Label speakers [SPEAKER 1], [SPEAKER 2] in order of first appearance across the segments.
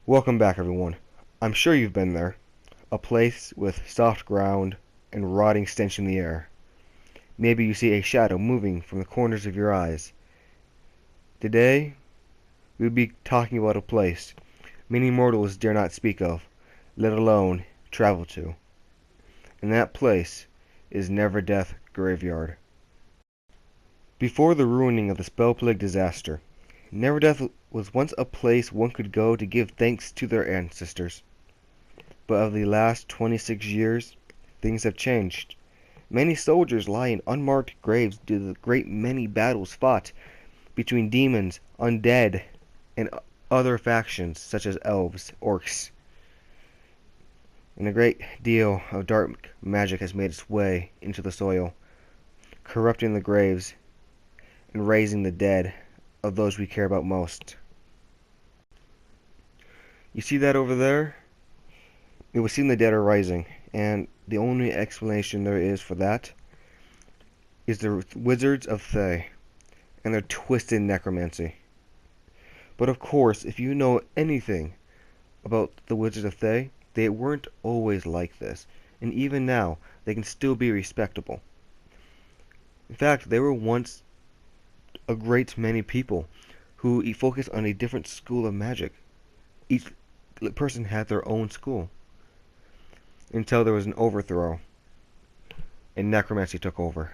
[SPEAKER 1] Welcome back, everyone. I'm sure you've been there. A place with soft ground and rotting stench in the air. Maybe you see a shadow moving from the corners of your eyes. Today, we'll be talking about a place many mortals dare not speak of, let alone travel to. And that place is NeverDeath Graveyard. Before the ruining of the spell-plagued disaster, NeverDeath was once a place one could go to give thanks to their ancestors. But of the last 26 years, things have changed. Many soldiers lie in unmarked graves due to the great many battles fought between demons, undead, and other factions such as elves, orcs. And a great deal of dark magic has made its way into the soil, corrupting the graves and raising the dead of those we care about most. You see that over there? It would seem the dead are rising, and the only explanation there is for that is the wizards of Thay and their twisted necromancy. But of course, if you know anything about the wizards of Thay, they weren't always like this, and even now, they can still be respectable. In fact, they were once a great many people who focused on a different school of magic. Each person had their own school. Until there was an overthrow, and necromancy took over.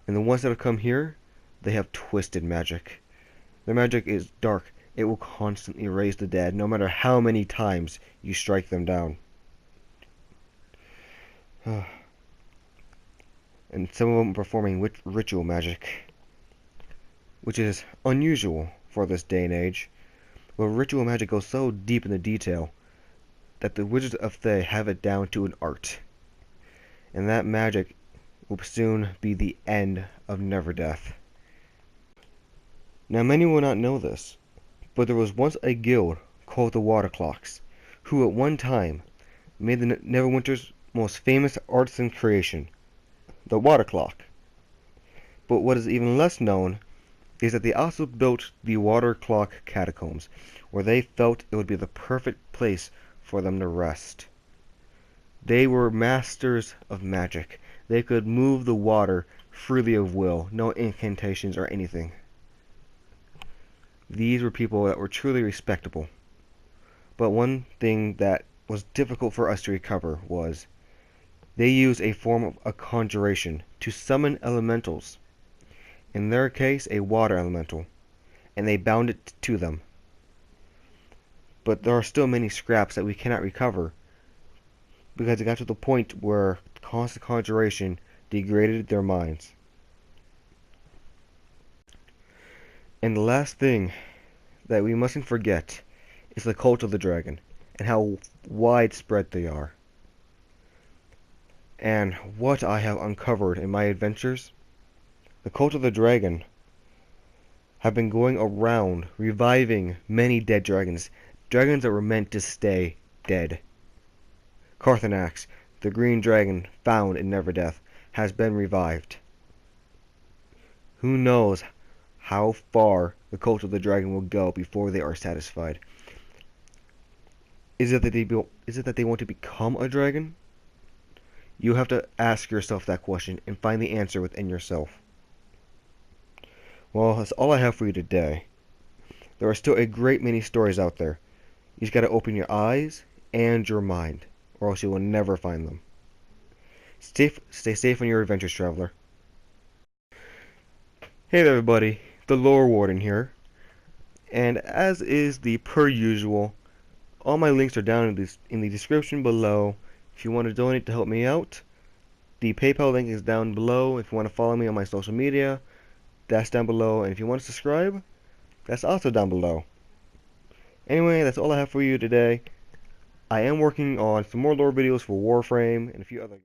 [SPEAKER 1] And the ones that have come here, they have twisted magic. Their magic is dark. It will constantly raise the dead, no matter how many times you strike them down. And some of them performing ritual magic, which is unusual for this day and age. But ritual magic goes so deep in the detail that the wizards of Thay have it down to an art. And that magic will soon be the end of NeverDeath. Now many will not know this, but there was once a guild called the Water Clocks, who at one time made the NeverWinter's most famous artisan creation, the water clock. But what is even less known is that they also built the Water Clock Catacombs, where they felt it would be the perfect place for them to rest. They were masters of magic. They could move the water freely of will, no incantations or anything. These were people that were truly respectable. But one thing that was difficult for us to recover was they used a form of a conjuration to summon elementals. In their case, a water elemental, and they bound it to them. But there are still many scraps that we cannot recover because it got to the point where constant conjuration degraded their minds. And the last thing that we mustn't forget is the cult of the dragon and how widespread they are. And what I have uncovered in my adventures, the cult of the dragon have been going around reviving many dead dragons. Dragons that were meant to stay dead. Carthanax, the green dragon found in NeverDeath, has been revived. Who knows how far the cult of the dragon will go before they are satisfied? Is it that they want to become a dragon? You have to ask yourself that question and find the answer within yourself. Well, that's all I have for you today. There are still a great many stories out there. You just gotta open your eyes and your mind, or else you will never find them. Stay safe on your adventures, traveler. Hey there, everybody. The Lore Warden here. And as is the per usual, all my links are down in the description below. If you want to donate to help me out, the PayPal link is down below. If you want to follow me on my social media, that's down below. And if you want to subscribe, that's also down below. Anyway, that's all I have for you today. I am working on some more lore videos for Warframe and a few other